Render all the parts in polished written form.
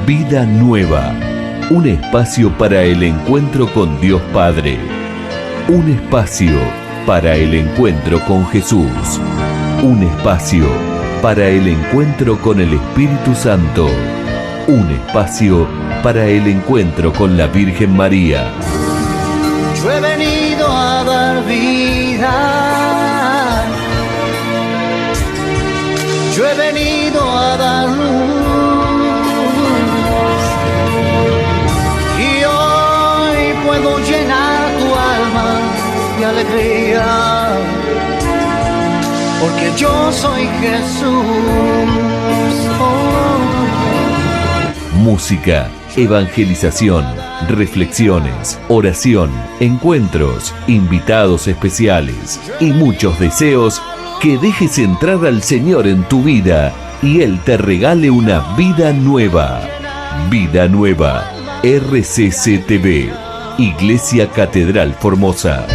Vida Nueva, un espacio para el encuentro con Dios Padre, un espacio para el encuentro con Jesús, un espacio para el encuentro con el Espíritu Santo, un espacio para el encuentro con la Virgen María. Yo he venido a dar vida, yo he venido a dar luz, y hoy puedo llenar tu alma de alegría, porque yo soy Jesús. Música, evangelización, reflexiones, oración, encuentros, invitados especiales y muchos deseos que dejes entrar al Señor en tu vida y Él te regale una vida nueva. Vida Nueva, RCC-TV, Iglesia Catedral Formosa.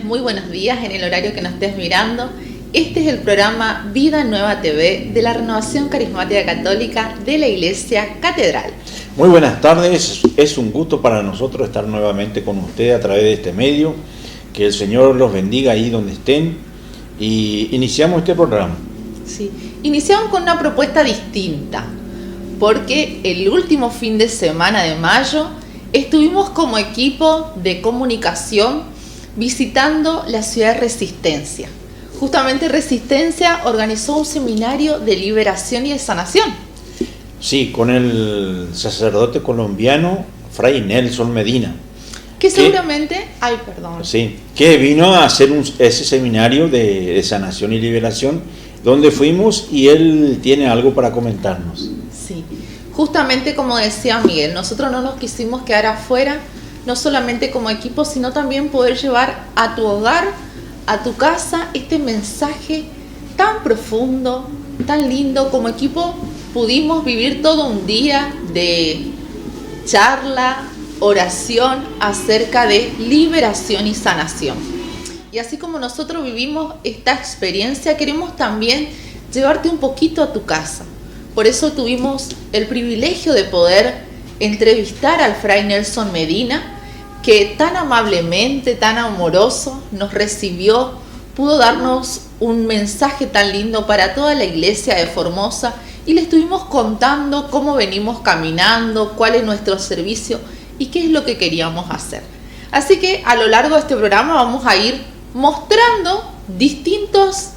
Muy buenos días en el horario que nos estés mirando. Este es el programa Vida Nueva TV de la Renovación Carismática Católica de la Iglesia Catedral. Muy buenas tardes, es un gusto para nosotros estar nuevamente con ustedes a través de este medio. Que el Señor los bendiga ahí donde estén y iniciamos este programa. Sí, iniciamos con una propuesta distinta, porque el último fin de semana de mayo estuvimos como equipo de comunicación visitando la ciudad de Resistencia. Justamente Resistencia organizó un seminario de liberación y de sanación. Sí, con el sacerdote colombiano Fray Nelson Medina. Que seguramente... Sí, que vino a hacer ese seminario de sanación y liberación, donde fuimos y él tiene algo para comentarnos. Sí, justamente como decía Miguel, nosotros no nos quisimos quedar afuera, no solamente como equipo, sino también poder llevar a tu hogar, a tu casa, este mensaje tan profundo, tan lindo. Como equipo pudimos vivir todo un día de charla, oración acerca de liberación y sanación. Y así como nosotros vivimos esta experiencia, queremos también llevarte un poquito a tu casa. Por eso tuvimos el privilegio de poder entrevistar al Fray Nelson Medina, que tan amablemente, tan amoroso nos recibió, pudo darnos un mensaje tan lindo para toda la iglesia de Formosa, y le estuvimos contando cómo venimos caminando, cuál es nuestro servicio y qué es lo que queríamos hacer. Así que a lo largo de este programa vamos a ir mostrando distintos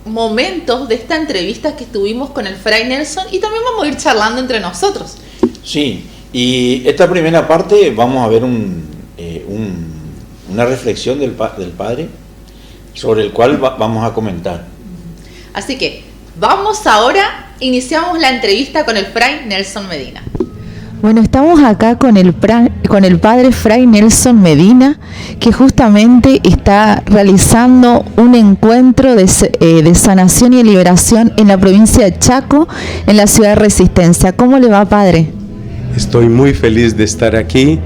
momentos de esta entrevista que estuvimos con el Fray Nelson, y también vamos a ir charlando entre nosotros. Sí, y esta primera parte vamos a ver una reflexión del Padre sobre el cual vamos a comentar. Así que vamos ahora, iniciamos la entrevista con el Fray Nelson Medina. Bueno, estamos acá con el Padre Fray Nelson Medina, que justamente está realizando un encuentro de sanación y liberación en la provincia de Chaco, en la ciudad de Resistencia. ¿Cómo le va, Padre? Estoy muy feliz de estar aquí,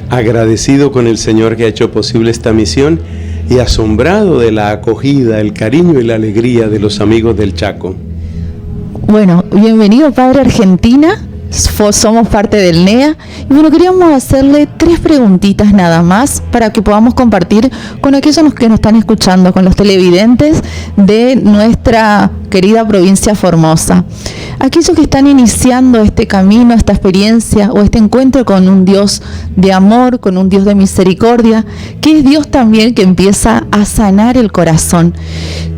agradecido con el Señor que ha hecho posible esta misión y asombrado de la acogida, el cariño y la alegría de los amigos del Chaco. Bueno, bienvenido, Padre, a Argentina. Somos parte del NEA y bueno, queríamos hacerle 3 preguntitas nada más para que podamos compartir con aquellos que nos están escuchando, con los televidentes de nuestra querida provincia Formosa. Aquellos que están iniciando este camino, esta experiencia o este encuentro con un Dios de amor, con un Dios de misericordia, que es Dios también que empieza a sanar el corazón.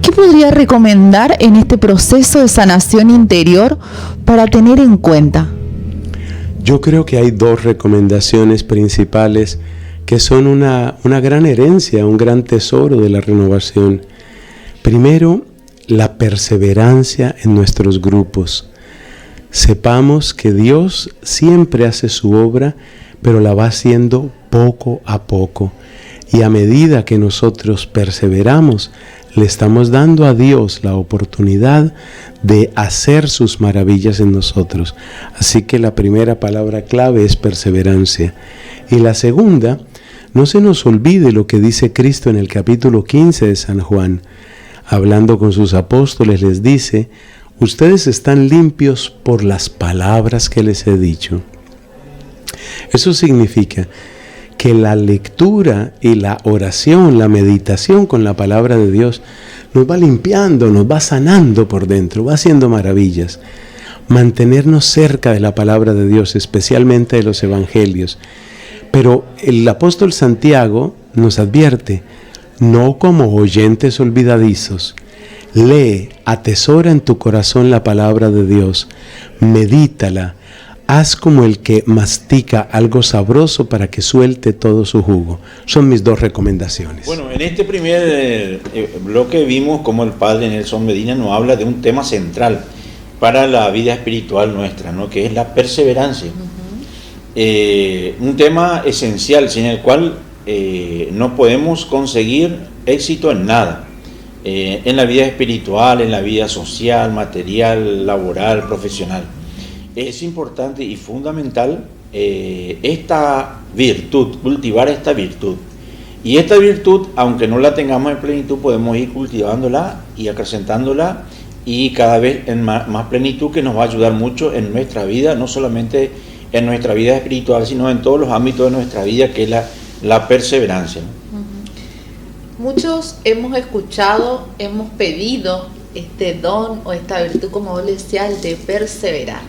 ¿Qué podría recomendar en este proceso de sanación interior para tener en cuenta? Yo creo que hay 2 recomendaciones principales que son una gran herencia, un gran tesoro de la renovación. Primero, la perseverancia en nuestros grupos. Sepamos que Dios siempre hace su obra, pero la va haciendo poco a poco. Y a medida que nosotros perseveramos, le estamos dando a Dios la oportunidad de hacer sus maravillas en nosotros. Así que la primera palabra clave es perseverancia. Y la segunda, no se nos olvide lo que dice Cristo en el capítulo 15 de San Juan. Hablando con sus apóstoles les dice: ustedes están limpios por las palabras que les he dicho. Eso significa que la lectura y la oración, la meditación con la palabra de Dios nos va limpiando, nos va sanando por dentro, va haciendo maravillas. Mantenernos cerca de la palabra de Dios, especialmente de los evangelios. Pero el apóstol Santiago nos advierte: no como oyentes olvidadizos. Lee, atesora en tu corazón la palabra de Dios, medítala, haz como el que mastica algo sabroso para que suelte todo su jugo. Son mis dos recomendaciones. Bueno, en este primer bloque vimos cómo el padre Nelson Medina nos habla de un tema central para la vida espiritual nuestra, ¿no? Que es la perseverancia. Un tema esencial sin el cual no podemos conseguir éxito en nada, en la vida espiritual, en la vida social, material, laboral, profesional. Es importante y fundamental esta virtud, cultivar esta virtud. Y esta virtud, aunque no la tengamos en plenitud, podemos ir cultivándola y acrecentándola y cada vez en más plenitud, que nos va a ayudar mucho en nuestra vida, no solamente en nuestra vida espiritual, sino en todos los ámbitos de nuestra vida, que es la perseverancia, ¿no? Muchos hemos escuchado, hemos pedido este don o esta virtud, como vos decías, el de perseverar.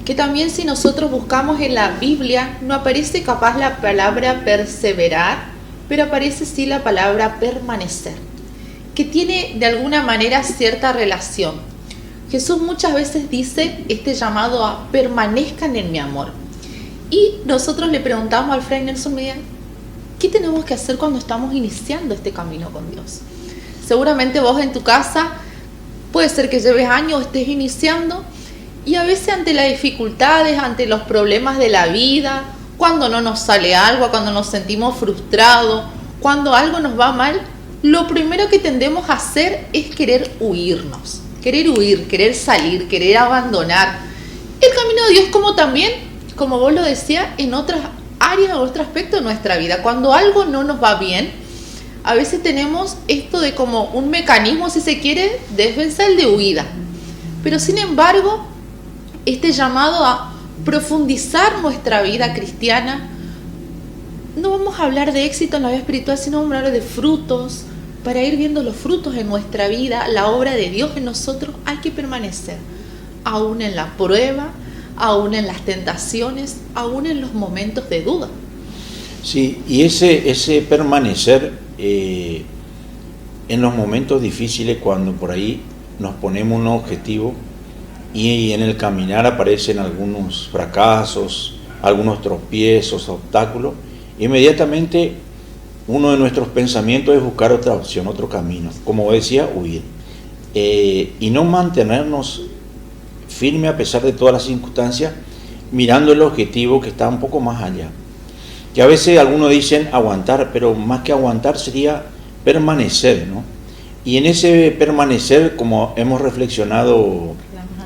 Que también, si nosotros buscamos en la Biblia, no aparece capaz la palabra perseverar, pero aparece sí la palabra permanecer, que tiene de alguna manera cierta relación. Jesús muchas veces dice este llamado a permanezcan en mi amor. Y nosotros le preguntamos al Fray Nelson Medina: ¿qué tenemos que hacer cuando estamos iniciando este camino con Dios? Seguramente vos en tu casa puede ser que lleves años, estés iniciando, y a veces ante las dificultades, ante los problemas de la vida, cuando no nos sale algo, cuando nos sentimos frustrados, cuando algo nos va mal, lo primero que tendemos a hacer es querer huirnos, querer huir, querer salir, querer abandonar el camino de Dios, como también, como vos lo decías, en otras áreas o otro aspecto de nuestra vida. Cuando algo no nos va bien, a veces tenemos esto de como un mecanismo, si se quiere, defensal de huida. Pero sin embargo, este llamado a profundizar nuestra vida cristiana, no vamos a hablar de éxito en la vida espiritual, sino vamos a hablar de frutos. Para ir viendo los frutos en nuestra vida, la obra de Dios en nosotros, hay que permanecer, aún en la prueba, aún en las tentaciones, aún en los momentos de duda. Sí, y ese permanecer en los momentos difíciles, cuando por ahí nos ponemos un objetivo y en el caminar aparecen algunos fracasos, algunos tropiezos, obstáculos, inmediatamente uno de nuestros pensamientos es buscar otra opción, otro camino, como decía, huir, y no mantenernos firme a pesar de todas las circunstancias, mirando el objetivo que está un poco más allá. Que a veces algunos dicen aguantar, pero más que aguantar sería permanecer, ¿no? Y en ese permanecer, como hemos reflexionado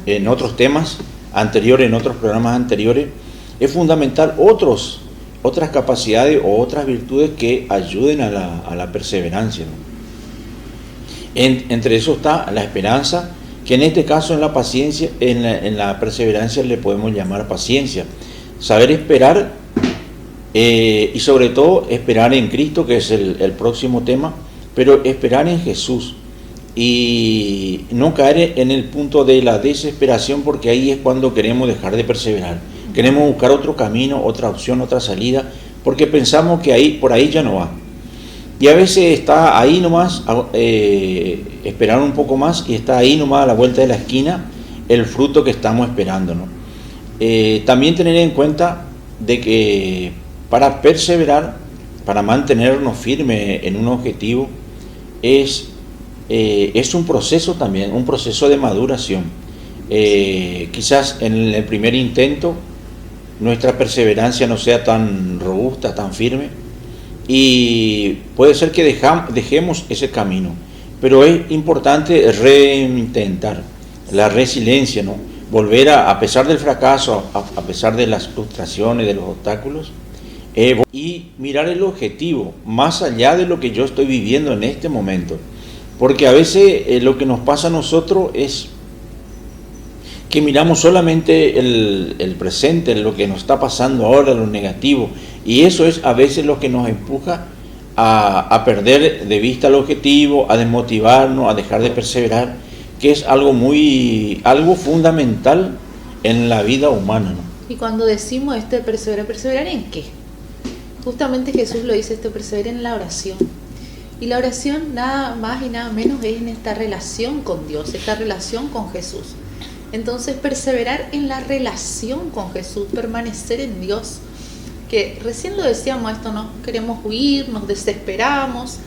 en otros temas anteriores, en otros programas anteriores, es fundamental otras capacidades o otras virtudes que ayuden a la perseverancia, ¿no? Entre eso está la esperanza, que en este caso en la paciencia, en la perseverancia le podemos llamar paciencia. Saber esperar y sobre todo esperar en Cristo, que es el próximo tema, pero esperar en Jesús y no caer en el punto de la desesperación, porque ahí es cuando queremos dejar de perseverar. Queremos buscar otro camino, otra opción, otra salida, porque pensamos que por ahí ya no va. Y a veces está ahí nomás, esperar un poco más, y está ahí nomás a la vuelta de la esquina el fruto que estamos esperando, ¿no? También tener en cuenta de que para perseverar, para mantenernos firmes en un objetivo, es un proceso también, un proceso de maduración. Quizás en el primer intento nuestra perseverancia no sea tan robusta, tan firme, y puede ser que dejemos ese camino, pero es importante reintentar la resiliencia, ¿no? Volver a pesar del fracaso, a pesar de las frustraciones, de los obstáculos, y mirar el objetivo, más allá de lo que yo estoy viviendo en este momento. Porque a veces lo que nos pasa a nosotros es que miramos solamente el presente, lo que nos está pasando ahora, lo negativo, y eso es a veces lo que nos empuja a perder de vista el objetivo, a desmotivarnos, a dejar de perseverar, que es algo fundamental en la vida humana, ¿no? Y cuando decimos ¿perseverar en qué? Justamente Jesús lo dice, persevera en la oración. Y la oración nada más y nada menos es en esta relación con Dios, esta relación con Jesús. Entonces perseverar en la relación con Jesús, permanecer en Dios, que recién lo decíamos esto, ¿no? Queremos huir, nos desesperamos,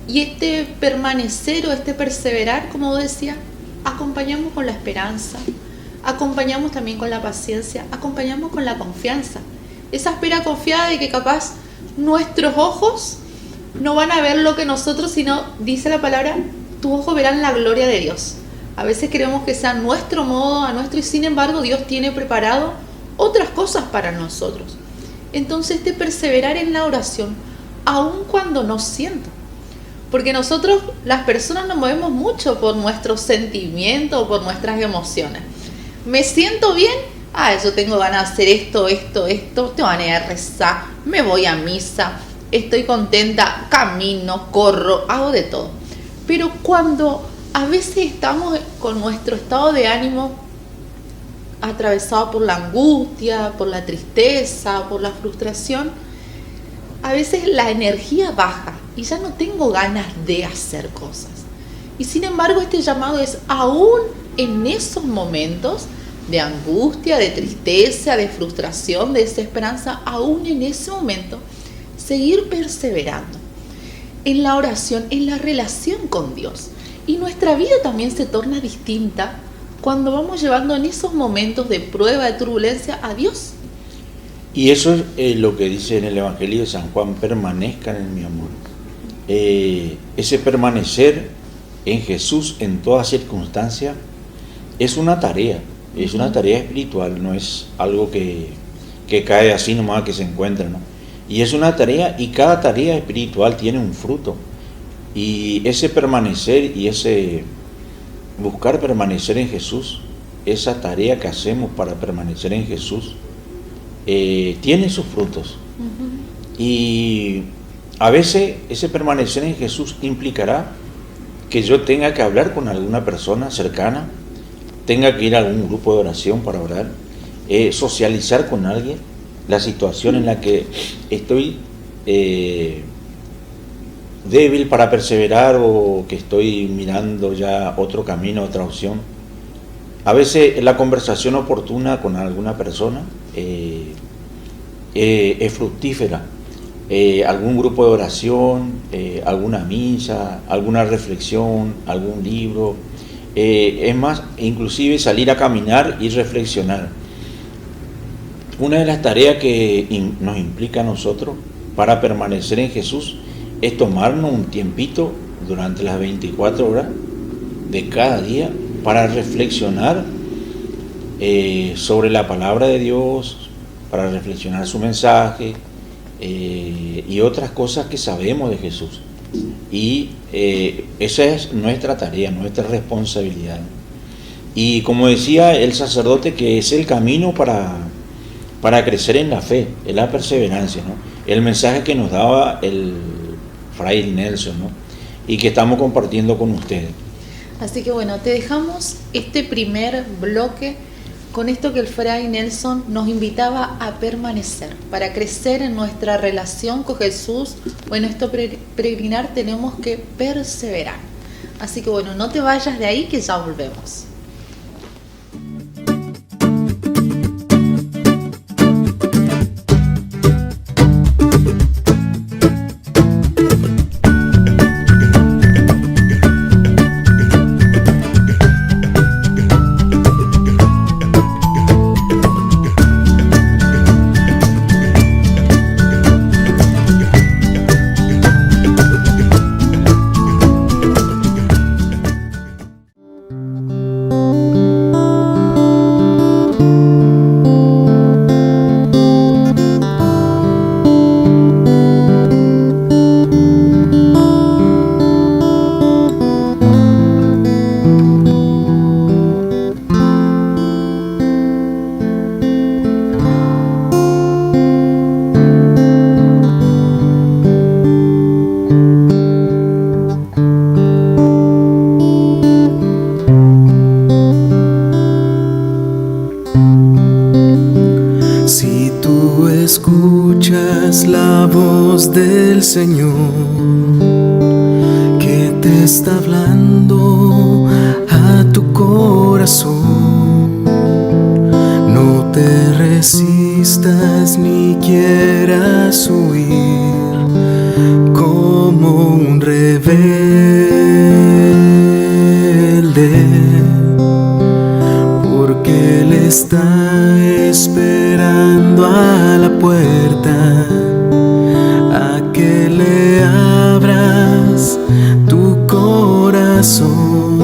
y este permanecer o este perseverar, como decía, acompañamos con la esperanza, acompañamos también con la paciencia, acompañamos con la confianza, esa espera confiada de que capaz nuestros ojos no van a ver lo que nosotros, sino, dice la palabra, tus ojos verán la gloria de Dios. A veces queremos que sea a nuestro modo, y sin embargo Dios tiene preparado otras cosas para nosotros. Entonces perseverar en la oración, aun cuando no siento. Porque nosotros, las personas, nos movemos mucho por nuestros sentimientos o por nuestras emociones. ¿Me siento bien? Yo tengo ganas de hacer esto, te van a ir a rezar, me voy a misa, estoy contenta, camino, corro, hago de todo. Pero cuando a veces estamos con nuestro estado de ánimo atravesado por la angustia, por la tristeza, por la frustración, a veces la energía baja y ya no tengo ganas de hacer cosas. Y sin embargo, este llamado es aún en esos momentos de angustia, de tristeza, de frustración, de desesperanza, aún en ese momento, seguir perseverando en la oración, en la relación con Dios. Y nuestra vida también se torna distinta cuando vamos llevando en esos momentos de prueba, de turbulencia, a Dios. Y eso es lo que dice en el Evangelio de San Juan: permanezcan en mi amor. Ese permanecer en Jesús en toda circunstancia es una tarea espiritual, no es algo que cae así nomás, que se encuentra, ¿no? Y es una tarea, y cada tarea espiritual tiene un fruto. Y ese permanecer y ese buscar permanecer en Jesús, esa tarea que hacemos para permanecer en Jesús, tiene sus frutos. Y a veces ese permanecer en Jesús implicará que yo tenga que hablar con alguna persona cercana, tenga que ir a algún grupo de oración para orar, socializar con alguien la situación en la que estoy débil para perseverar, o que estoy mirando ya otro camino, otra opción. A veces la conversación oportuna con alguna persona es fructífera. Algún grupo de oración, alguna misa, alguna reflexión, algún libro, es más, inclusive salir a caminar y reflexionar. Una de las tareas que nos implica a nosotros para permanecer en Jesús es tomarnos un tiempito durante las 24 horas de cada día para reflexionar sobre la palabra de Dios, para reflexionar su mensaje, y otras cosas que sabemos de Jesús. Y esa es nuestra tarea, nuestra responsabilidad. Y como decía el sacerdote, que es el camino para crecer en la fe, en la perseverancia, ¿no? El mensaje que nos daba el Fray Nelson, ¿no? Y que estamos compartiendo con ustedes. Así que bueno, te dejamos este primer bloque con esto que el Fray Nelson nos invitaba a permanecer. Para crecer en nuestra relación con Jesús o en nuestro peregrinar, tenemos que perseverar. Así que bueno, no te vayas de ahí, que ya volvemos. la voz del Señor que te está hablando a tu corazón. No te resistas ni quieras huir como un rebelde, porque Él está esperando a la puerta a que le abras tu corazón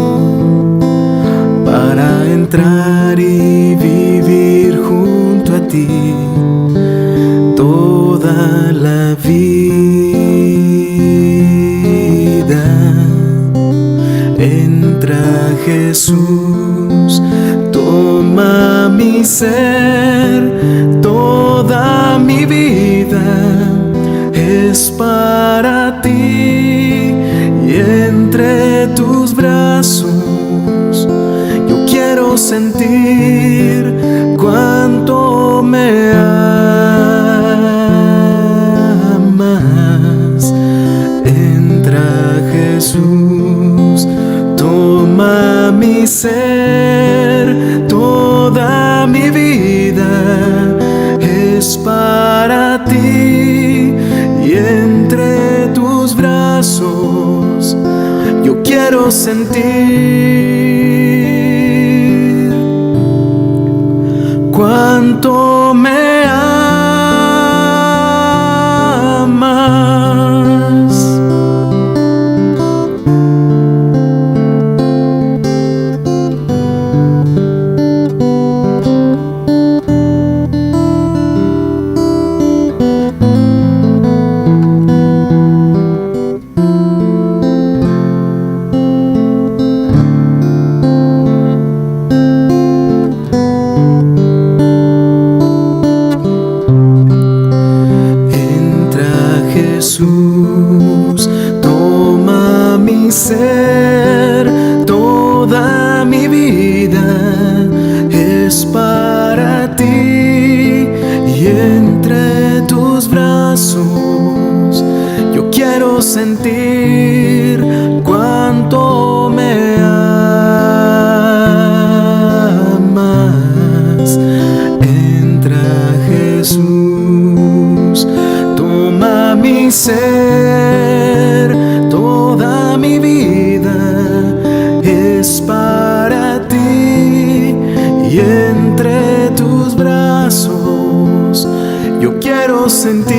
para entrar y vivir junto a ti toda la vida. Entra, Jesús, toma mi ser, toda mi vida es para ti, y entre tus brazos yo quiero sentir cuánto me amas. Entra, Jesús, toma mi ser, toda mi vida es para ti, y entre tus brazos yo quiero sentir cuánto me amas. Jesús, toma mi ser, toda mi vida es para ti, y entre tus brazos yo quiero sentir cuánto me amas. Entra, Jesús, toma mi ser, toda mi vida es para ti, y entre tus brazos yo quiero sentir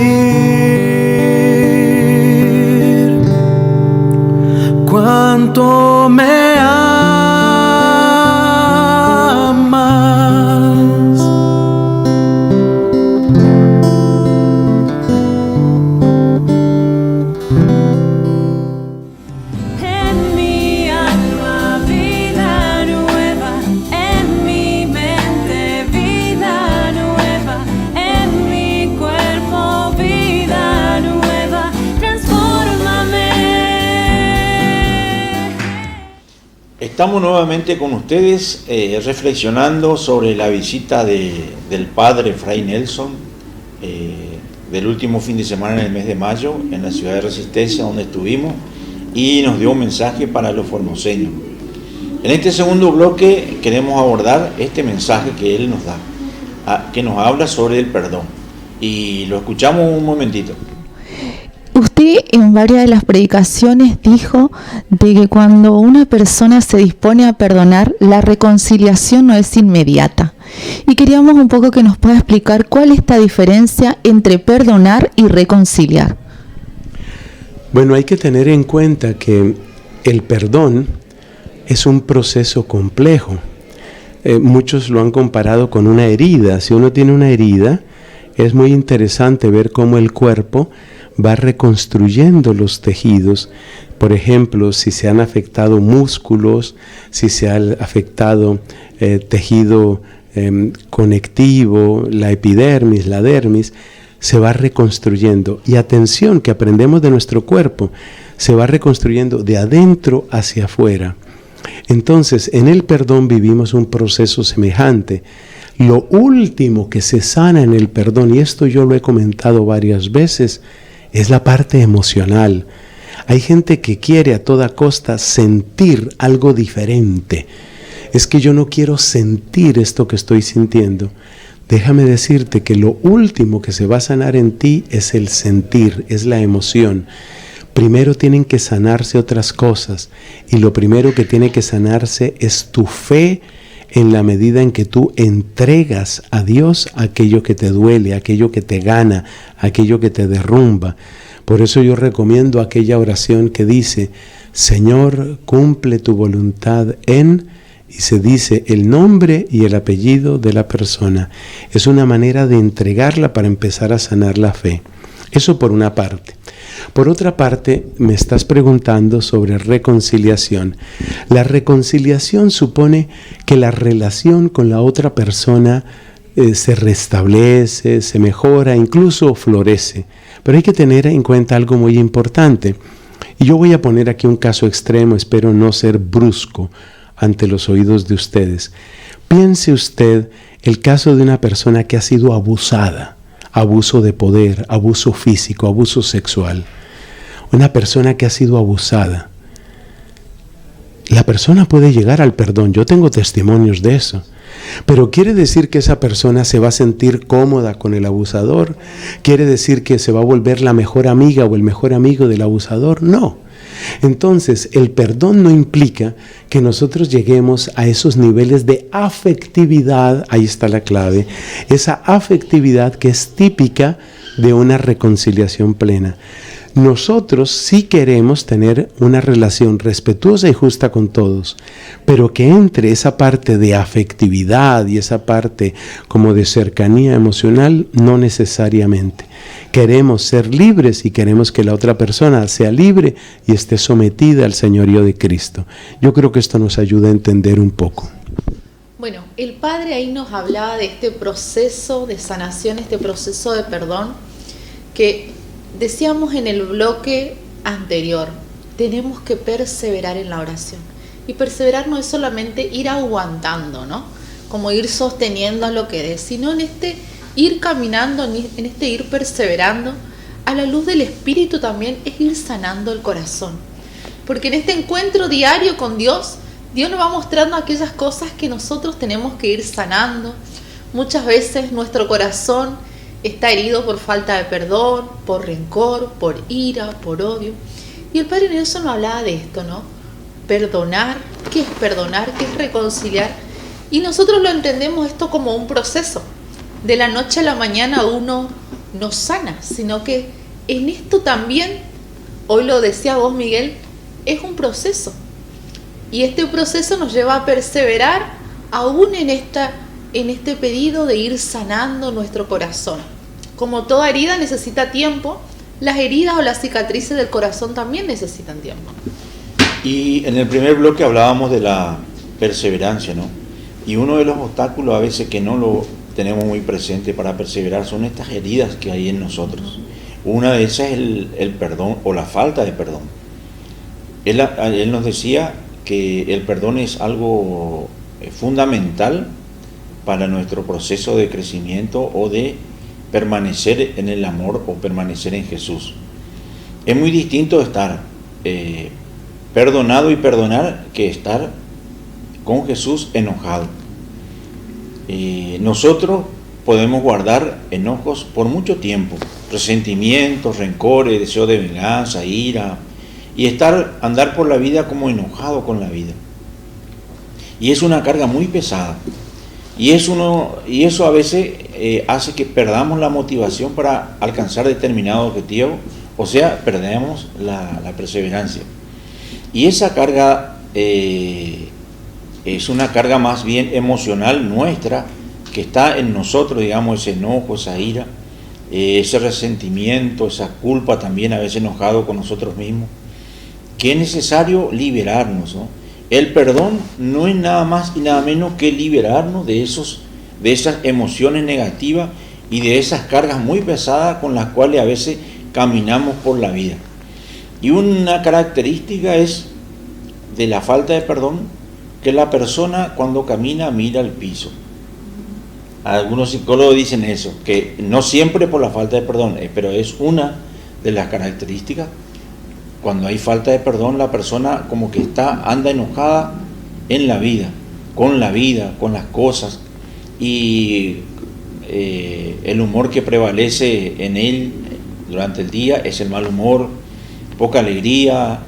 cuánto me amas. Estamos nuevamente con ustedes reflexionando sobre la visita del padre Fray Nelson del último fin de semana en el mes de mayo en la ciudad de Resistencia, donde estuvimos, y nos dio un mensaje para los formoseños. En este segundo bloque queremos abordar este mensaje que él nos da, que nos habla sobre el perdón, y lo escuchamos un momentito. Usted en varias de las predicaciones dijo de que cuando una persona se dispone a perdonar, la reconciliación no es inmediata. Y queríamos un poco que nos pueda explicar cuál es esta diferencia entre perdonar y reconciliar. Bueno, hay que tener en cuenta que el perdón es un proceso complejo. Muchos lo han comparado con una herida. Si uno tiene una herida, es muy interesante ver cómo el cuerpo va reconstruyendo los tejidos. Por ejemplo, si se han afectado músculos, si se ha afectado tejido conectivo, la epidermis, la dermis, se va reconstruyendo. Y atención, que aprendemos de nuestro cuerpo, se va reconstruyendo de adentro hacia afuera. Entonces, en el perdón vivimos un proceso semejante. Lo último que se sana en el perdón, y esto yo lo he comentado varias veces, es la parte emocional. Hay gente que quiere a toda costa sentir algo diferente. Es que yo no quiero sentir esto que estoy sintiendo. Déjame decirte que lo último que se va a sanar en ti es el sentir, es la emoción. Primero tienen que sanarse otras cosas, y lo primero que tiene que sanarse es tu fe, en la medida en que tú entregas a Dios aquello que te duele, aquello que te gana, aquello que te derrumba. Por eso yo recomiendo aquella oración que dice: Señor, cumple tu voluntad en... y se dice el nombre y el apellido de la persona. Es una manera de entregarla para empezar a sanar la fe. Eso por una parte. Por otra parte, me estás preguntando sobre reconciliación. La reconciliación supone que la relación con la otra persona se restablece, se mejora, incluso florece. Pero hay que tener en cuenta algo muy importante. Y yo voy a poner aquí un caso extremo, espero no ser brusco ante los oídos de ustedes. Piense usted el caso de una persona que ha sido abusada, abuso de poder, abuso físico, abuso sexual. Una persona que ha sido abusada. La persona puede llegar al perdón, yo tengo testimonios de eso. Pero ¿quiere decir que esa persona se va a sentir cómoda con el abusador? ¿Quiere decir que se va a volver la mejor amiga o el mejor amigo del abusador? No. Entonces, el perdón no implica que nosotros lleguemos a esos niveles de afectividad, ahí está la clave, esa afectividad que es típica de una reconciliación plena. Nosotros sí queremos tener una relación respetuosa y justa con todos, pero que entre esa parte de afectividad y esa parte como de cercanía emocional, no necesariamente. Queremos ser libres y queremos que la otra persona sea libre y esté sometida al señorío de Cristo. Yo creo que esto nos ayuda a entender un poco. Bueno, el Padre ahí nos hablaba de este proceso de sanación, este proceso de perdón, que decíamos en el bloque anterior, tenemos que perseverar en la oración. Y perseverar no es solamente ir aguantando, ¿no? Como ir sosteniendo lo que es, sino en este ir caminando, en este ir perseverando, a la luz del Espíritu también es ir sanando el corazón. Porque en este encuentro diario con Dios, Dios nos va mostrando aquellas cosas que nosotros tenemos que ir sanando. Muchas veces nuestro corazón está herido por falta de perdón, por rencor, por ira, por odio. Y el Padre Nelson nos hablaba de esto, ¿no? Perdonar, ¿qué es reconciliar? Y nosotros lo entendemos esto como un proceso. De la noche a la mañana uno no sana, sino que en esto también, hoy lo decía vos, Miguel, es un proceso. Y este proceso nos lleva a perseverar aún en este pedido de ir sanando nuestro corazón. Como toda herida necesita tiempo, las heridas o las cicatrices del corazón también necesitan tiempo. Y en el primer bloque hablábamos de la perseverancia, ¿no? Y uno de los obstáculos a veces que no lo tenemos muy presente para perseverar son estas heridas que hay en nosotros. Una de esas es el perdón o la falta de perdón. Él nos decía que el perdón es algo fundamental para nuestro proceso de crecimiento o de permanecer en el amor o permanecer en Jesús. Es muy distinto estar perdonado y perdonar que estar con Jesús enojado. Nosotros podemos guardar enojos por mucho tiempo, resentimientos, rencores, deseo de venganza, ira, y andar por la vida como enojado con la vida. Y es una carga muy pesada. Y eso a veces hace que perdamos la motivación para alcanzar determinado objetivo, o sea, perdemos la perseverancia. Y esa carga es una carga más bien emocional nuestra, que está en nosotros, digamos, ese enojo, esa ira, ese resentimiento, esa culpa también, a veces enojado con nosotros mismos, que es necesario liberarnos, ¿no? El perdón no es nada más y nada menos que liberarnos de esas emociones negativas y de esas cargas muy pesadas con las cuales a veces caminamos por la vida. Y una característica es de la falta de perdón, que la persona cuando camina mira al piso. Algunos psicólogos dicen eso, que no siempre por la falta de perdón, pero es una de las características. Cuando hay falta de perdón, la persona como que anda enojada en la vida, con las cosas, y el humor que prevalece en él durante el día es el mal humor, poca alegría,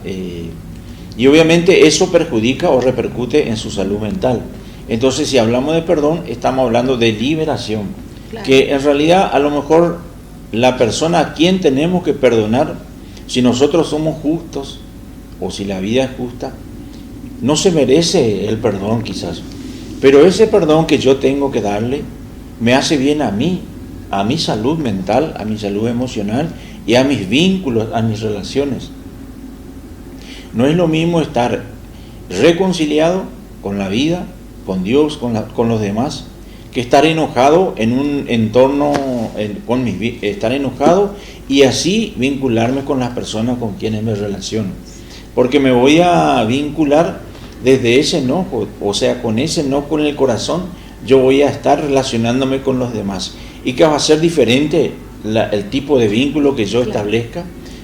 y obviamente eso perjudica o repercute en su salud mental. Entonces, si hablamos de perdón, estamos hablando de liberación, claro. Que en realidad a lo mejor la persona a quien tenemos que perdonar, si nosotros somos justos o si la vida es justa, no se merece el perdón quizás, pero ese perdón que yo tengo que darle me hace bien a mí, a mi salud mental, a mi salud emocional y a mis vínculos, a mis relaciones. No es lo mismo estar reconciliado con la vida, con Dios, con los demás, que estar enojado en un entorno, estar enojado y así vincularme con las personas con quienes me relaciono. Porque me voy a vincular desde ese enojo, o sea, con ese enojo en el corazón, yo voy a estar relacionándome con los demás. Y que va a ser diferente el tipo de vínculo que yo establezca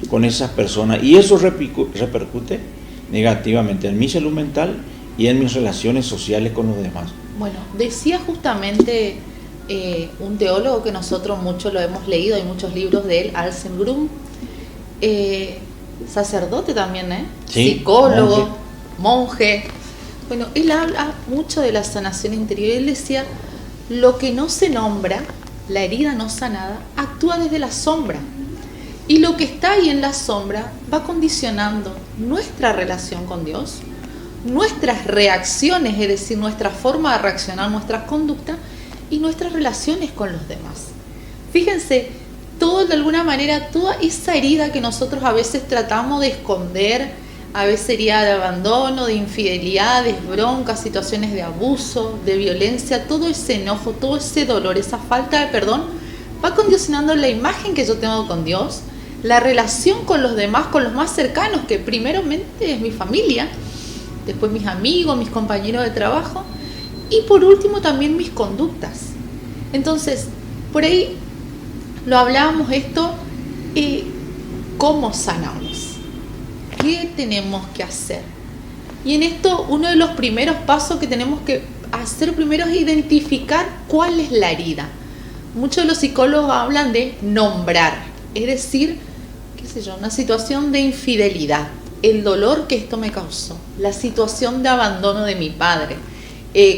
con esas personas. Y eso repercute negativamente en mi salud mental y en mis relaciones sociales con los demás. Bueno, decía justamente un teólogo que nosotros mucho lo hemos leído, hay muchos libros de él, Anselm Grün, sacerdote también, sí, psicólogo, monje. Bueno, él habla mucho de la sanación interior. Él decía, lo que no se nombra, la herida no sanada, actúa desde la sombra. Y lo que está ahí en la sombra va condicionando nuestra relación con Dios, nuestras reacciones, es decir, nuestra forma de reaccionar, nuestras conductas y nuestras relaciones con los demás. Fíjense, todo de alguna manera, toda esa herida que nosotros a veces tratamos de esconder, a veces sería de abandono, de infidelidades, broncas, situaciones de abuso, de violencia, todo ese enojo, todo ese dolor, esa falta de perdón, va condicionando la imagen que yo tengo con Dios, la relación con los demás, con los más cercanos, que primeramente es mi familia, después mis amigos, mis compañeros de trabajo y por último también mis conductas. Entonces, por ahí lo hablábamos esto, ¿cómo sanamos? ¿Qué tenemos que hacer? Y en esto uno de los primeros pasos que tenemos que hacer primero es identificar cuál es la herida. Muchos de los psicólogos hablan de nombrar, es decir, qué sé yo, una situación de infidelidad, el dolor que esto me causó, la situación de abandono de mi padre,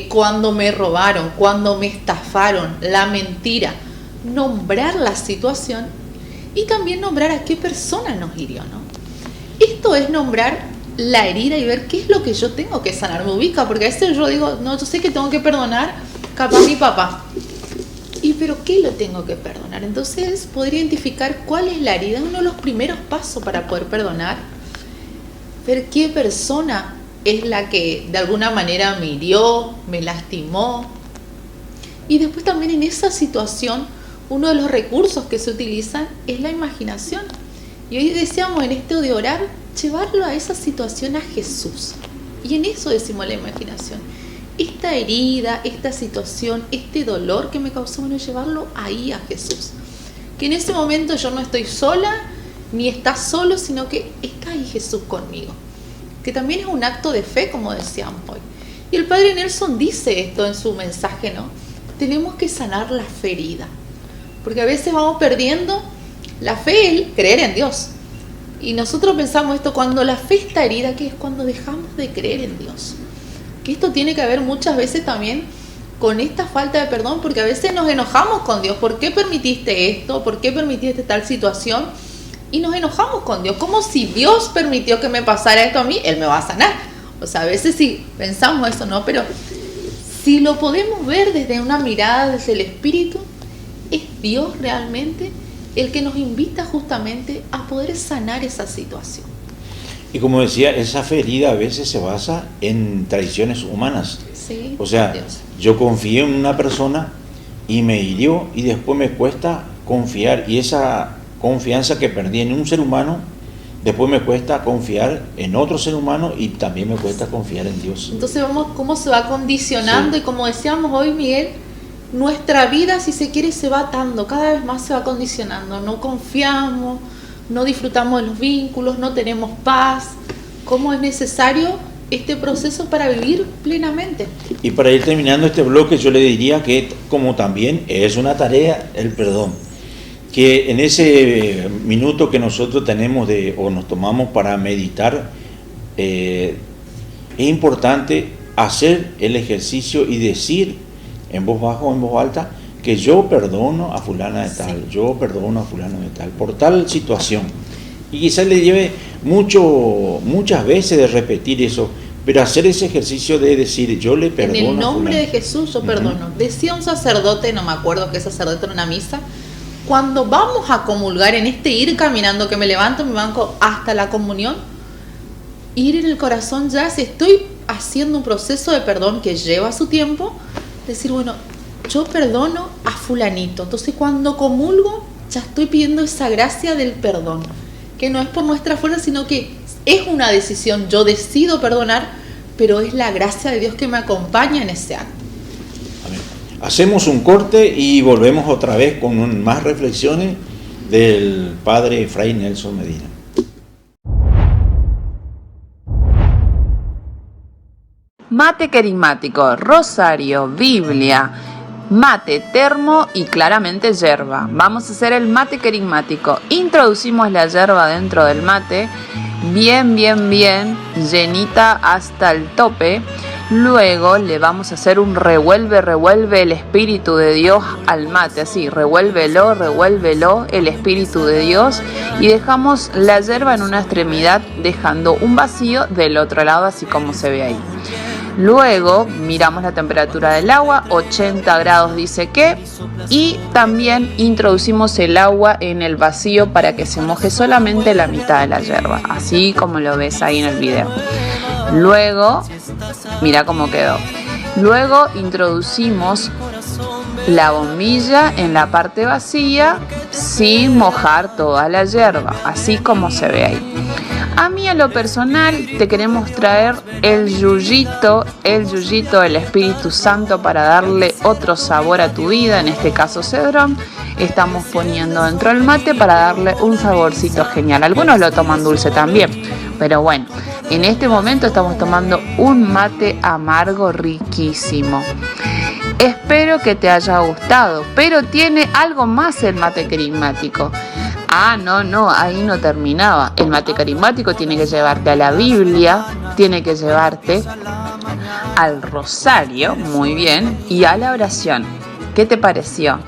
cuando me robaron, cuando me estafaron, la mentira, nombrar la situación y también nombrar a qué persona nos hirió, ¿no? Esto es nombrar la herida y ver qué es lo que yo tengo que sanar. Me ubica, porque a veces yo digo, no, yo sé que tengo que perdonar capaz a mi papá. ¿Pero qué lo tengo que perdonar? Entonces, poder identificar cuál es la herida, uno de los primeros pasos para poder perdonar. Ver qué persona es la que de alguna manera me hirió, me lastimó. Y después también en esa situación, uno de los recursos que se utilizan es la imaginación. Y hoy decíamos en esto de orar, llevarlo a esa situación a Jesús. Y en eso decimos la imaginación. Esta herida, esta situación, este dolor que me causó, bueno, llevarlo ahí a Jesús. Que en ese momento yo no estoy sola, ni está solo, sino que está ahí Jesús conmigo. Que también es un acto de fe, como decíamos hoy. Y el Padre Nelson dice esto en su mensaje, ¿no? Tenemos que sanar la ferida. Porque a veces vamos perdiendo la fe, el creer en Dios. Y nosotros pensamos esto, cuando la fe está herida, que es cuando dejamos de creer en Dios. Que esto tiene que ver muchas veces también con esta falta de perdón, porque a veces nos enojamos con Dios. ¿Por qué permitiste esto? ¿Por qué permitiste tal situación? Y nos enojamos con Dios, como si Dios permitió que me pasara esto a mí, Él me va a sanar. O sea, a veces sí pensamos eso, ¿no? Pero si lo podemos ver desde una mirada, desde el Espíritu, es Dios realmente el que nos invita justamente a poder sanar esa situación. Y como decía, esa ferida a veces se basa en tradiciones humanas. Sí, o sea, Dios. Yo confié en una persona y me hirió y después me cuesta confiar. Y esa confianza que perdí en un ser humano, después me cuesta confiar en otro ser humano y también me cuesta confiar en Dios. Entonces vemos cómo se va condicionando, sí. Y como decíamos hoy, Miguel, nuestra vida, si se quiere, se va atando, cada vez más se va condicionando, no confiamos, no disfrutamos de los vínculos, no tenemos paz. ¿Cómo es necesario este proceso para vivir plenamente? Y para ir terminando este bloque, yo le diría que como también es una tarea el perdón, que en ese minuto que nosotros tenemos o nos tomamos para meditar, es importante hacer el ejercicio y decir en voz baja o en voz alta que yo perdono a fulana de tal, yo perdono a fulano de tal, por tal situación. Y quizás le lleve muchas veces de repetir eso, pero hacer ese ejercicio de decir yo le perdono. En el nombre a de Jesús yo perdono. Decía un sacerdote, no me acuerdo qué sacerdote en una misa, cuando vamos a comulgar, en este ir caminando, que me levanto mi banco hasta la comunión, ir en el corazón ya, si estoy haciendo un proceso de perdón que lleva su tiempo, decir, bueno, yo perdono a fulanito. Entonces cuando comulgo ya estoy pidiendo esa gracia del perdón, que no es por nuestra fuerza, sino que es una decisión. Yo decido perdonar, pero es la gracia de Dios que me acompaña en ese acto. Amén. Hacemos un corte y volvemos otra vez con más reflexiones del padre Fray Nelson Medina. Mate querigmático, rosario, Biblia, mate, termo y claramente yerba. Vamos a hacer el mate querigmático. Introducimos la yerba dentro del mate, bien llenita hasta el tope. Luego le vamos a hacer un revuelve el Espíritu de Dios al mate, así, revuélvelo el Espíritu de Dios, y dejamos la yerba en una extremidad dejando un vacío del otro lado, así como se ve ahí. Luego miramos la temperatura del agua, 80 grados dice que, y también introducimos el agua en el vacío para que se moje solamente la mitad de la yerba, así como lo ves ahí en el video. Luego, mira cómo quedó. Luego introducimos la bombilla en la parte vacía sin mojar toda la yerba, así como se ve ahí. A mí, a lo personal, te queremos traer el yuyito del Espíritu Santo para darle otro sabor a tu vida, en este caso cedrón. Estamos poniendo dentro del mate para darle un saborcito genial. Algunos lo toman dulce también, pero bueno, en este momento estamos tomando un mate amargo riquísimo. Espero que te haya gustado, pero tiene algo más el mate querigmático. Ah, no, ahí no terminaba. El mate carismático tiene que llevarte a la Biblia, tiene que llevarte al rosario, muy bien, y a la oración. ¿Qué te pareció?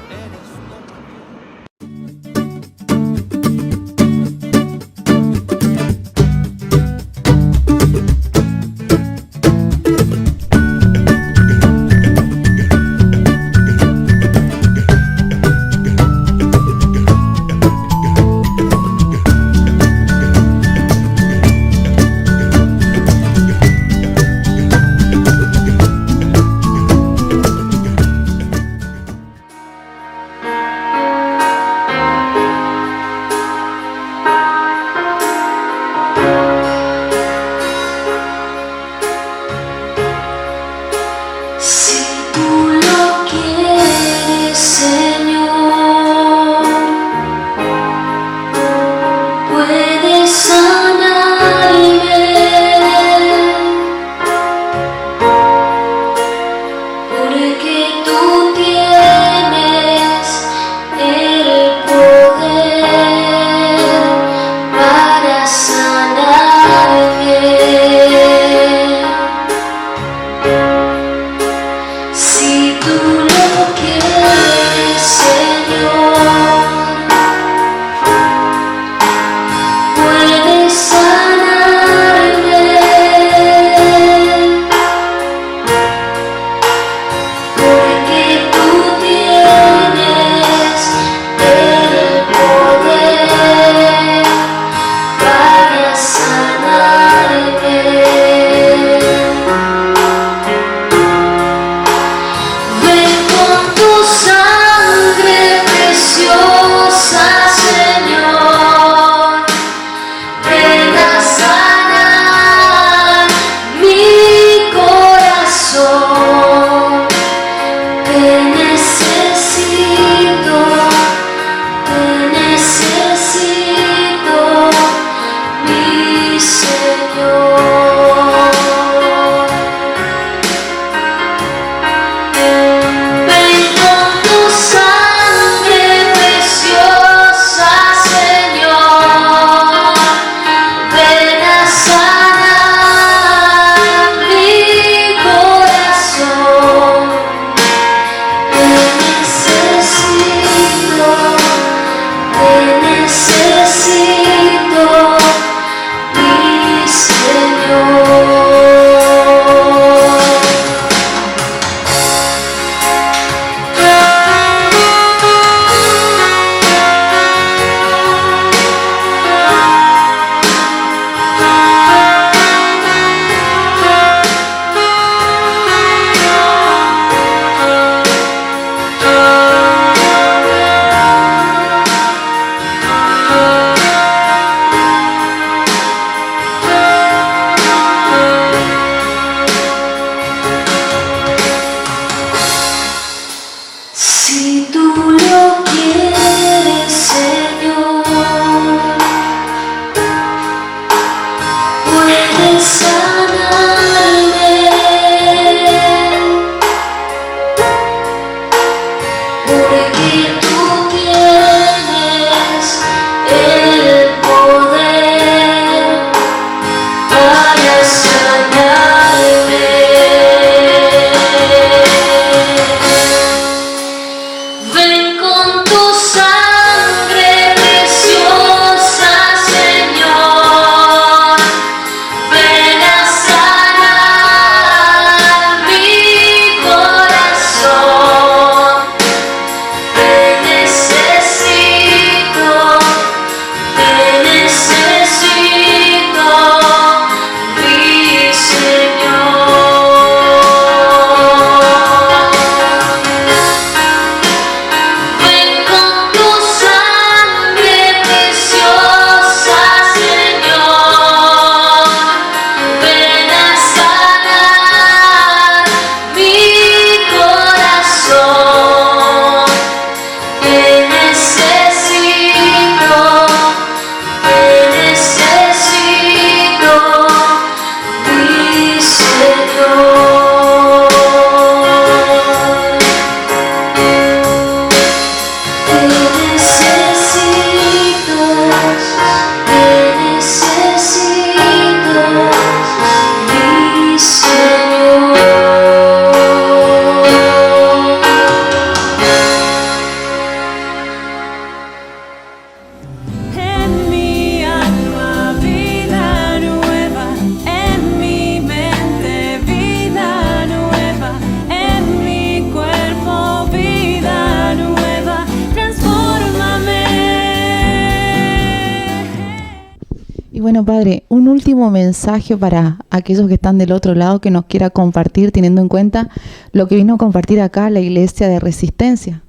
Y bueno, Padre, un último mensaje para aquellos que están del otro lado que nos quiera compartir, teniendo en cuenta lo que vino a compartir acá la Iglesia de Resistencia.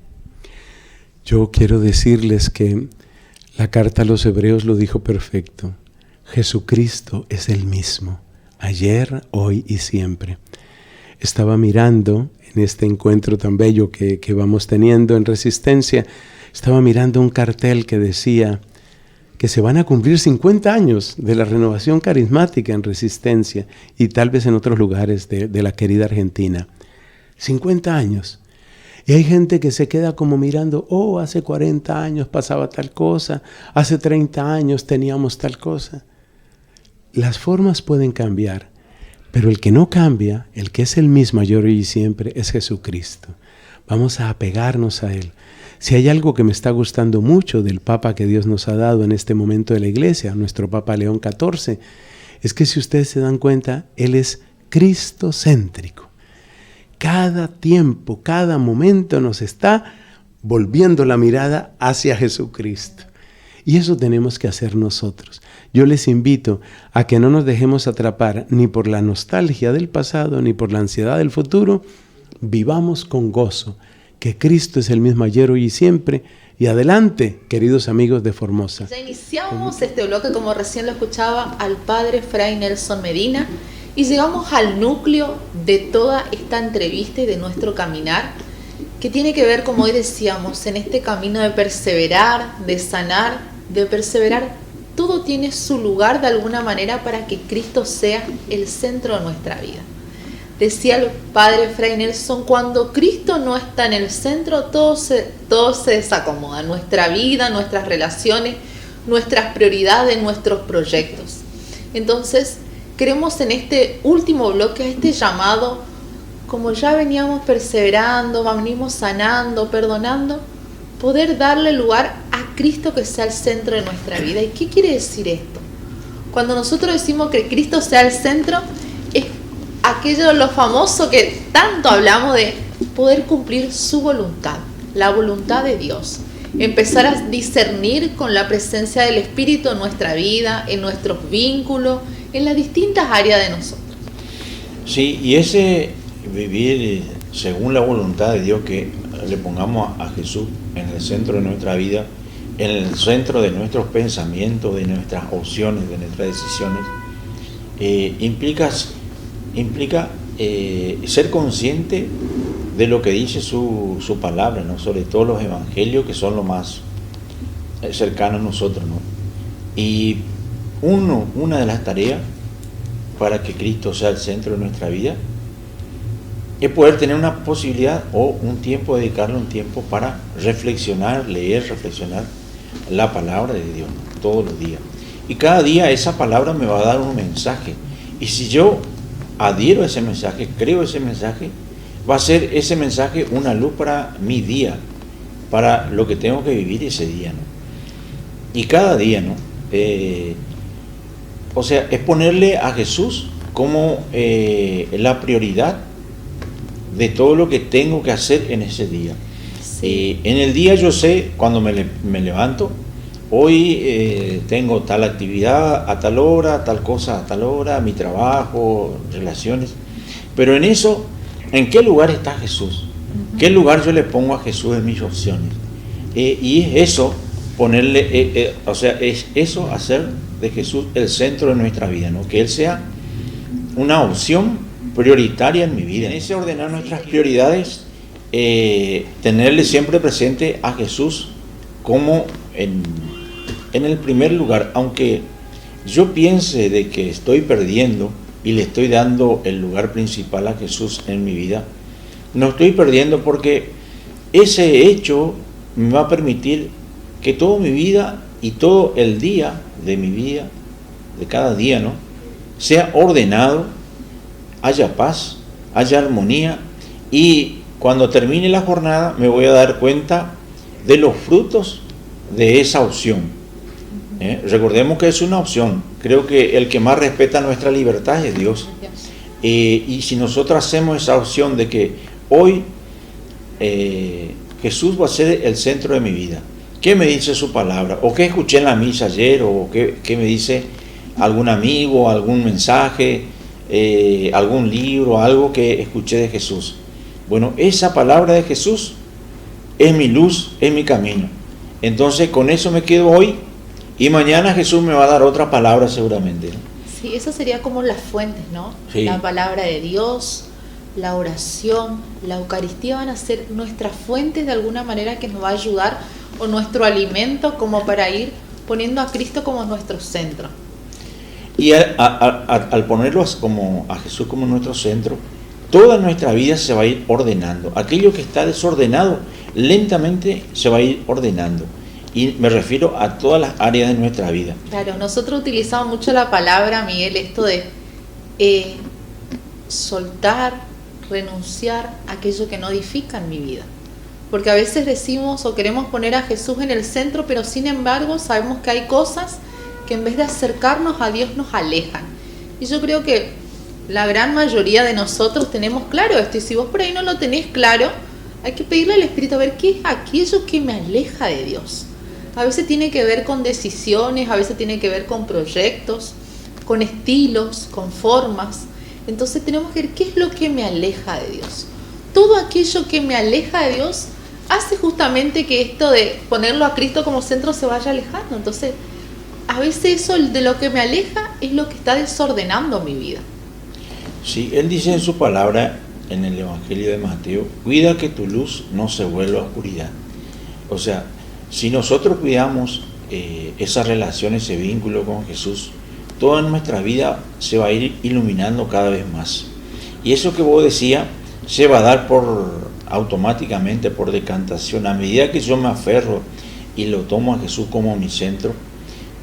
Yo quiero decirles que la carta a los Hebreos lo dijo perfecto. Jesucristo es el mismo, ayer, hoy y siempre. Estaba mirando en este encuentro tan bello que vamos teniendo en Resistencia, estaba mirando un cartel que decía que se van a cumplir 50 años de la renovación carismática en Resistencia y tal vez en otros lugares de la querida Argentina. 50 años. Y hay gente que se queda como mirando, hace 40 años pasaba tal cosa, hace 30 años teníamos tal cosa. Las formas pueden cambiar, pero el que no cambia, el que es el mismo ayer y siempre, es Jesucristo. Vamos a apegarnos a Él. Si hay algo que me está gustando mucho del Papa que Dios nos ha dado en este momento de la Iglesia, nuestro Papa León XIV, es que si ustedes se dan cuenta, Él es cristocéntrico. Cada tiempo, cada momento nos está volviendo la mirada hacia Jesucristo. Y eso tenemos que hacer nosotros. Yo les invito a que no nos dejemos atrapar ni por la nostalgia del pasado, ni por la ansiedad del futuro. Vivamos con gozo, que Cristo es el mismo ayer, hoy y siempre. Y adelante, queridos amigos de Formosa. Ya iniciamos este bloque, como recién lo escuchaba, al Padre Fray Nelson Medina. Y llegamos al núcleo de toda esta entrevista y de nuestro caminar, que tiene que ver, como hoy decíamos, en este camino de perseverar, de sanar, de perseverar. Todo tiene su lugar de alguna manera para que Cristo sea el centro de nuestra vida. Decía el Padre Fray Nelson, cuando Cristo no está en el centro, todo se desacomoda. Nuestra vida, nuestras relaciones, nuestras prioridades, nuestros proyectos. Entonces, queremos en este último bloque, este llamado, como ya veníamos perseverando, venimos sanando, perdonando, poder darle lugar a Cristo que sea el centro de nuestra vida. ¿Y qué quiere decir esto? Cuando nosotros decimos que Cristo sea el centro, es aquello, lo famoso que tanto hablamos de poder cumplir su voluntad, la voluntad de Dios. Empezar a discernir con la presencia del Espíritu en nuestra vida, en nuestros vínculos, en las distintas áreas de nosotros. Sí, y ese vivir según la voluntad de Dios, que le pongamos a Jesús en el centro de nuestra vida, en el centro de nuestros pensamientos, de nuestras opciones, de nuestras decisiones, implica ser consciente de lo que dice su palabra, ¿no? Sobre todo los evangelios, que son lo más cercanos a nosotros, ¿no? Y una de las tareas para que Cristo sea el centro de nuestra vida es poder tener una posibilidad o un tiempo, dedicarle un tiempo para reflexionar, leer, reflexionar la palabra de Dios, ¿no? Todos los días. Y cada día esa palabra me va a dar un mensaje. Y si yo adhiero a ese mensaje, creo ese mensaje, va a ser ese mensaje una luz para mi día, para lo que tengo que vivir ese día, ¿no? Y cada día, ¿no? O sea, es ponerle a Jesús como la prioridad de todo lo que tengo que hacer en ese día. Sí. En el día yo sé, cuando me levanto, hoy tengo tal actividad a tal hora, tal cosa a tal hora, mi trabajo, relaciones. Pero en eso, ¿en qué lugar está Jesús? ¿Qué lugar yo le pongo a Jesús en mis opciones? Y es eso, ponerle, es eso, hacer de Jesús el centro de nuestra vida, ¿no? Que Él sea una opción prioritaria en mi vida. En ese ordenar nuestras prioridades, tenerle siempre presente a Jesús como en el primer lugar, aunque yo piense de que estoy perdiendo y le estoy dando el lugar principal a Jesús en mi vida, no estoy perdiendo, porque ese hecho me va a permitir que toda mi vida y todo el día de mi vida, de cada día, ¿no?, sea ordenado, haya paz, haya armonía, y cuando termine la jornada me voy a dar cuenta de los frutos de esa opción. Recordemos que es una opción. Creo que el que más respeta nuestra libertad es Dios. Y si nosotros hacemos esa opción de que hoy Jesús va a ser el centro de mi vida, ¿qué me dice su palabra? ¿O qué escuché en la misa ayer? ¿O qué me dice algún amigo, algún mensaje, algún libro, algo que escuché de Jesús. Bueno, esa palabra de Jesús es mi luz, es mi camino. Entonces con eso me quedo hoy y mañana Jesús me va a dar otra palabra seguramente. Sí, eso sería como las fuentes, ¿no? Sí. La palabra de Dios, la oración, la Eucaristía van a ser nuestras fuentes de alguna manera que nos va a ayudar, o nuestro alimento como para ir poniendo a Cristo como nuestro centro. Y al ponerlo como a Jesús como nuestro centro, toda nuestra vida se va a ir ordenando. Aquello que está desordenado, lentamente se va a ir ordenando. Y me refiero a todas las áreas de nuestra vida. Claro, nosotros utilizamos mucho la palabra, Miguel, esto de soltar, renunciar a aquello que no edifica en mi vida. Porque a veces decimos o queremos poner a Jesús en el centro, pero sin embargo sabemos que hay cosas que en vez de acercarnos a Dios nos alejan. Y yo creo que la gran mayoría de nosotros tenemos claro esto, y si vos por ahí no lo tenés claro, hay que pedirle al Espíritu a ver qué es aquello que me aleja de Dios. A veces tiene que ver con decisiones, a veces tiene que ver con proyectos, con estilos, con formas. Entonces tenemos que ver qué es lo que me aleja de Dios. Todo aquello que me aleja de Dios hace justamente que esto de ponerlo a Cristo como centro se vaya alejando. Entonces, a veces eso de lo que me aleja es lo que está desordenando mi vida. Sí, Él dice en su palabra, en el Evangelio de Mateo, cuida que tu luz no se vuelva oscuridad. O sea, si nosotros cuidamos esa relación, ese vínculo con Jesús, toda nuestra vida se va a ir iluminando cada vez más. Y eso que vos decías se va a dar automáticamente, por decantación. A medida que yo me aferro y lo tomo a Jesús como mi centro,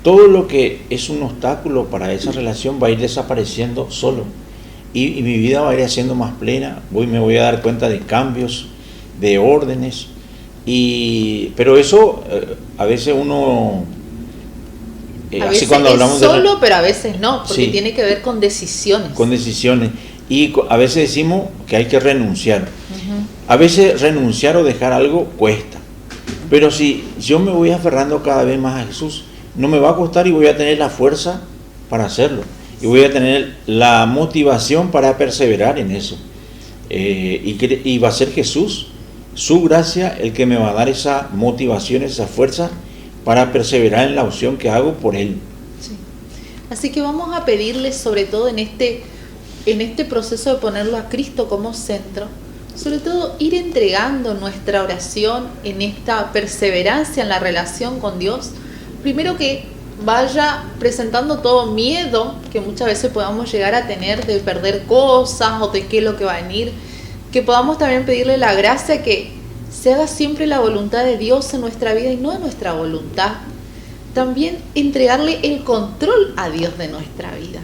todo lo que es un obstáculo para esa relación va a ir desapareciendo solo. Y mi vida va a ir siendo más plena, me voy a dar cuenta de cambios, de órdenes. Pero eso a veces uno... a veces cuando hablamos solo, pero a veces no, porque sí, tiene que ver con decisiones. Con decisiones. Y a veces decimos que hay que renunciar. A veces renunciar o dejar algo cuesta. Pero si yo me voy aferrando cada vez más a Jesús, no me va a costar y voy a tener la fuerza para hacerlo. Y voy a tener la motivación para perseverar en eso. Y va a ser Jesús, su gracia, el que me va a dar esa motivación, esa fuerza para perseverar en la opción que hago por Él. Sí. Así que vamos a pedirle, sobre todo en este proceso de ponerlo a Cristo como centro, sobre todo ir entregando nuestra oración en esta perseverancia en la relación con Dios. Primero que vaya presentando todo miedo que muchas veces podamos llegar a tener de perder cosas o de qué es lo que va a venir, que podamos también pedirle la gracia que se haga siempre la voluntad de Dios en nuestra vida y no en nuestra voluntad. También entregarle el control a Dios de nuestra vida,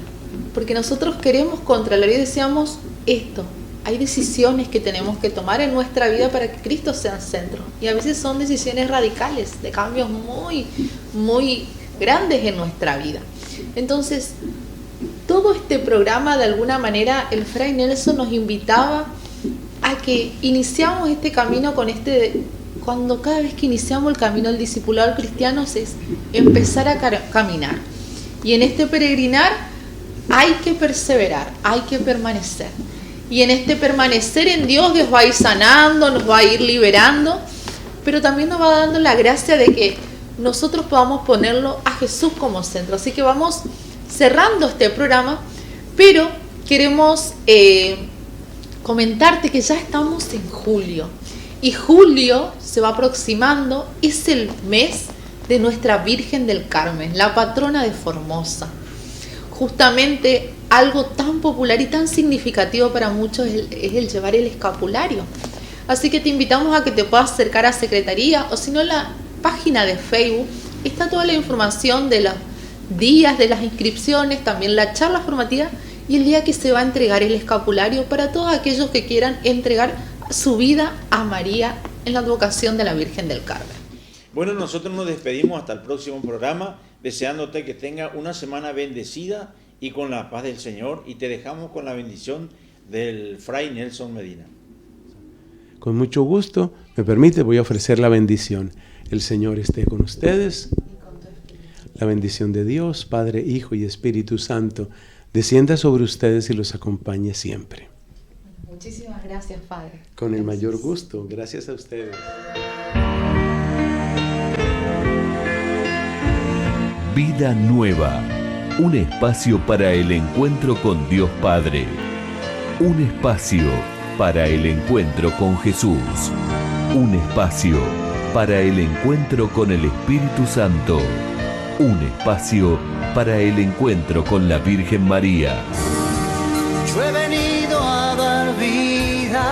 porque nosotros queremos controlar y deseamos esto. Hay decisiones que tenemos que tomar en nuestra vida para que Cristo sea el centro, y a veces son decisiones radicales, de cambios muy, muy grandes en nuestra vida. Entonces, todo este programa, de alguna manera, el Fray Nelson nos invitaba a que iniciamos este camino con cuando cada vez que iniciamos el camino del discipulado cristiano es empezar a caminar. Y en este peregrinar hay que perseverar, hay que permanecer. Y en este permanecer en Dios va a ir sanando, nos va a ir liberando, pero también nos va dando la gracia de que nosotros podamos ponerlo a Jesús como centro. Así que vamos cerrando este programa, pero queremos comentarte que ya estamos en julio, y julio se va aproximando, es el mes de nuestra Virgen del Carmen, la patrona de Formosa. Justamente algo tan popular y tan significativo para muchos es el llevar el escapulario. Así que te invitamos a que te puedas acercar a Secretaría, o si no, la página de Facebook está toda la información de los días de las inscripciones, también la charla formativa y el día que se va a entregar el escapulario para todos aquellos que quieran entregar su vida a María en la advocación de la Virgen del Carmen. Bueno, nosotros nos despedimos hasta el próximo programa, deseándote que tenga una semana bendecida y con la paz del Señor, y te dejamos con la bendición del Fray Nelson Medina. Con mucho gusto, me permite, voy a ofrecer la bendición. El Señor esté con ustedes. La bendición de Dios, Padre, Hijo y Espíritu Santo, descienda sobre ustedes y los acompañe siempre. Muchísimas gracias, Padre. Con el mayor gusto. Gracias a ustedes. Vida Nueva, un espacio para el encuentro con Dios Padre, un espacio para el encuentro con Jesús, un espacio para el encuentro con el Espíritu Santo, un espacio para el encuentro con la Virgen María. Yo he venido a dar vida.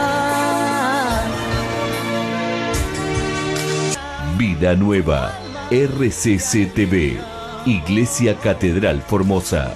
Vida Nueva, RCC TV, Iglesia Catedral Formosa.